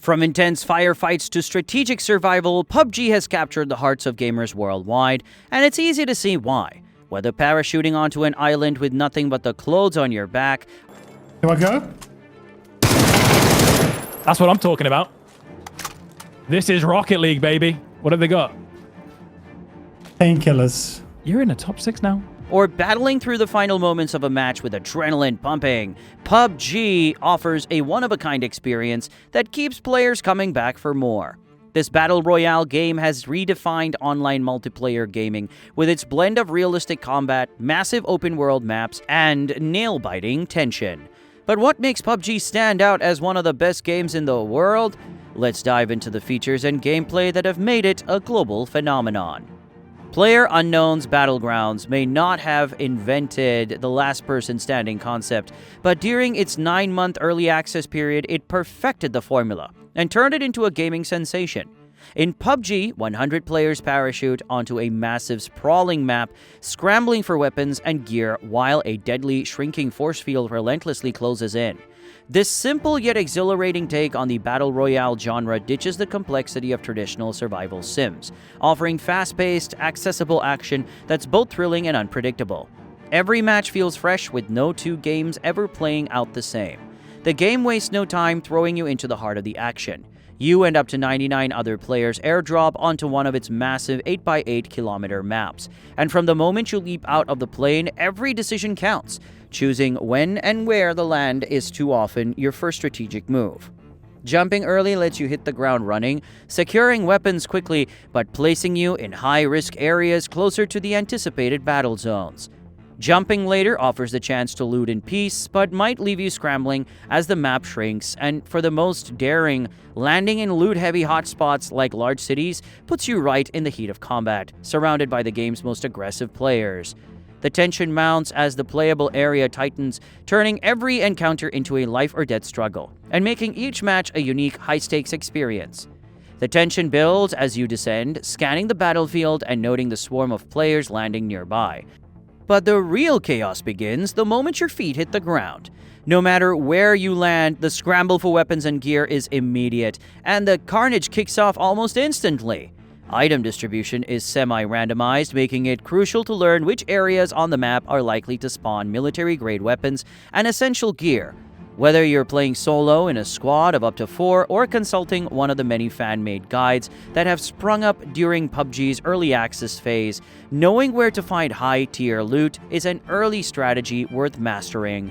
From intense firefights to strategic survival, PUBG has captured the hearts of gamers worldwide, and it's easy to see why. Whether parachuting onto an island with nothing but the clothes on your back... Do I go? That's what I'm talking about. This is Rocket League, baby. What have they got? Painkillers. You're in the top 6 now. Or battling through the final moments of a match with adrenaline pumping, PUBG offers a one-of-a-kind experience that keeps players coming back for more. This Battle Royale game has redefined online multiplayer gaming with its blend of realistic combat, massive open-world maps, and nail-biting tension. But what makes PUBG stand out as one of the best games in the world? Let's dive into the features and gameplay that have made it a global phenomenon. PlayerUnknown's Battlegrounds may not have invented the last-person standing concept, but during its 9-month early access period, it perfected the formula and turned it into a gaming sensation. In PUBG, 100 players parachute onto a massive sprawling map, scrambling for weapons and gear while a deadly shrinking force field relentlessly closes in. This simple yet exhilarating take on the Battle Royale genre ditches the complexity of traditional survival sims, offering fast-paced, accessible action that's both thrilling and unpredictable. Every match feels fresh, with no two games ever playing out the same. The game wastes no time throwing you into the heart of the action. You and up to 99 other players airdrop onto one of its massive 8x8-kilometer maps, and from the moment you leap out of the plane, every decision counts. Choosing when and where to land is too often your first strategic move. Jumping early lets you hit the ground running, securing weapons quickly, but placing you in high-risk areas closer to the anticipated battle zones. Jumping later offers the chance to loot in peace, but might leave you scrambling as the map shrinks, and for the most daring, landing in loot-heavy hotspots like large cities puts you right in the heat of combat, surrounded by the game's most aggressive players. The tension mounts as the playable area tightens, turning every encounter into a life-or-death struggle, and making each match a unique, high-stakes experience. The tension builds as you descend, scanning the battlefield and noting the swarm of players landing nearby. But the real chaos begins the moment your feet hit the ground. No matter where you land, the scramble for weapons and gear is immediate, and the carnage kicks off almost instantly. Item distribution is semi-randomized, making it crucial to learn which areas on the map are likely to spawn military-grade weapons and essential gear. Whether you're playing solo in a squad of up to 4 or consulting one of the many fan-made guides that have sprung up during PUBG's early access phase, knowing where to find high-tier loot is an early strategy worth mastering.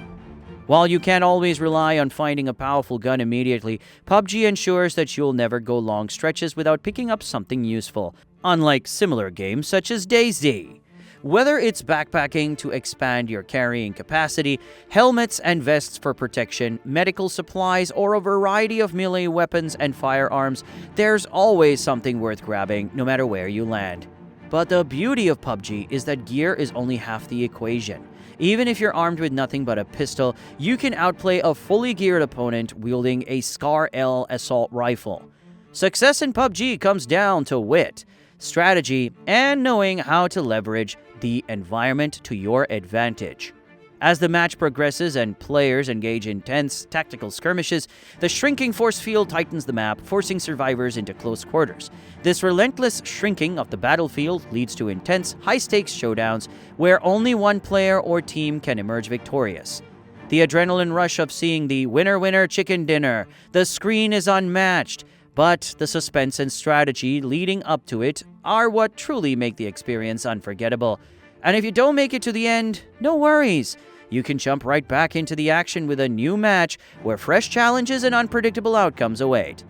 While you can't always rely on finding a powerful gun immediately, PUBG ensures that you'll never go long stretches without picking up something useful, unlike similar games such as DayZ. Whether it's backpacking to expand your carrying capacity, helmets and vests for protection, medical supplies, or a variety of melee weapons and firearms, there's always something worth grabbing, no matter where you land. But the beauty of PUBG is that gear is only half the equation. Even if you're armed with nothing but a pistol, you can outplay a fully geared opponent wielding a Scar-L assault rifle. Success in PUBG comes down to wit, strategy, and knowing how to leverage the environment to your advantage. As the match progresses and players engage in tense tactical skirmishes, the shrinking force field tightens the map, forcing survivors into close quarters. This relentless shrinking of the battlefield leads to intense, high-stakes showdowns where only one player or team can emerge victorious. The adrenaline rush of seeing the winner-winner chicken dinner, the screen is unmatched, but the suspense and strategy leading up to it are what truly make the experience unforgettable. And if you don't make it to the end, no worries. You can jump right back into the action with a new match where fresh challenges and unpredictable outcomes await.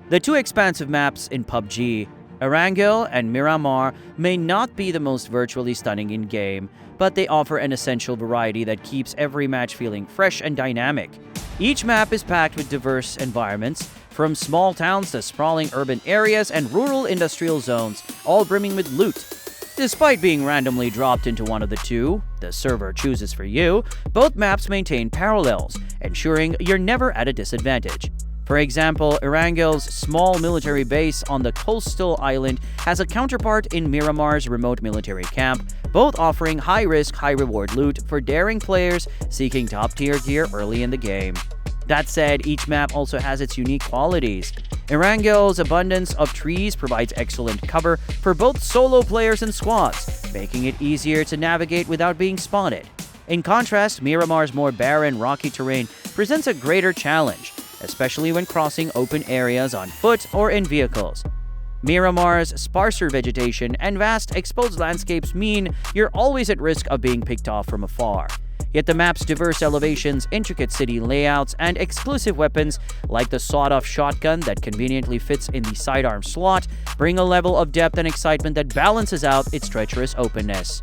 The two expansive maps in PUBG, Erangel and Miramar, may not be the most virtually stunning in-game, but they offer an essential variety that keeps every match feeling fresh and dynamic. Each map is packed with diverse environments, from small towns to sprawling urban areas and rural industrial zones, all brimming with loot. Despite being randomly dropped into one of the two the server chooses for you, both maps maintain parallels, ensuring you're never at a disadvantage. For example, Erangel's small military base on the coastal island has a counterpart in Miramar's remote military camp, both offering high-risk, high-reward loot for daring players seeking top-tier gear early in the game. That said, each map also has its unique qualities. Erangel's abundance of trees provides excellent cover for both solo players and squads, making it easier to navigate without being spotted. In contrast, Miramar's more barren, rocky terrain presents a greater challenge, especially when crossing open areas on foot or in vehicles. Miramar's sparser vegetation and vast exposed landscapes mean you're always at risk of being picked off from afar. Yet the map's diverse elevations, intricate city layouts, and exclusive weapons like the sawed-off shotgun that conveniently fits in the sidearm slot bring a level of depth and excitement that balances out its treacherous openness.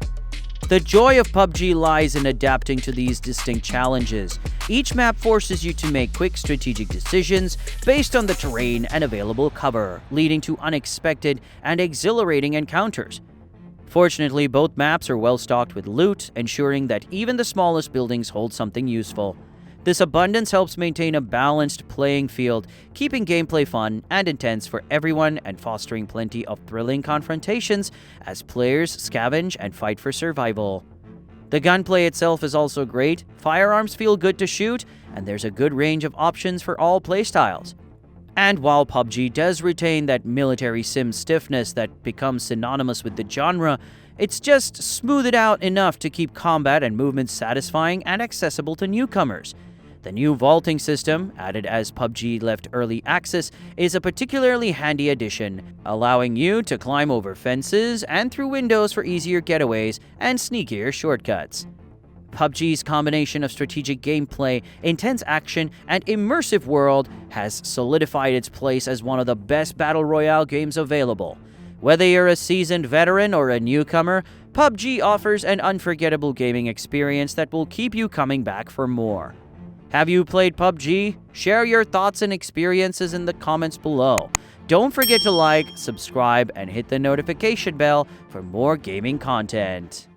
The joy of PUBG lies in adapting to these distinct challenges. Each map forces you to make quick strategic decisions based on the terrain and available cover, leading to unexpected and exhilarating encounters. Fortunately, both maps are well stocked with loot, ensuring that even the smallest buildings hold something useful. This abundance helps maintain a balanced playing field, keeping gameplay fun and intense for everyone and fostering plenty of thrilling confrontations as players scavenge and fight for survival. The gunplay itself is also great, firearms feel good to shoot, and there's a good range of options for all playstyles. And while PUBG does retain that military sim stiffness that becomes synonymous with the genre, it's just smoothed out enough to keep combat and movement satisfying and accessible to newcomers. The new vaulting system, added as PUBG left early access, is a particularly handy addition, allowing you to climb over fences and through windows for easier getaways and sneakier shortcuts. PUBG's combination of strategic gameplay, intense action, and immersive world has solidified its place as one of the best battle royale games available. Whether you're a seasoned veteran or a newcomer, PUBG offers an unforgettable gaming experience that will keep you coming back for more. Have you played PUBG? Share your thoughts and experiences in the comments below. Don't forget to like, subscribe, and hit the notification bell for more gaming content.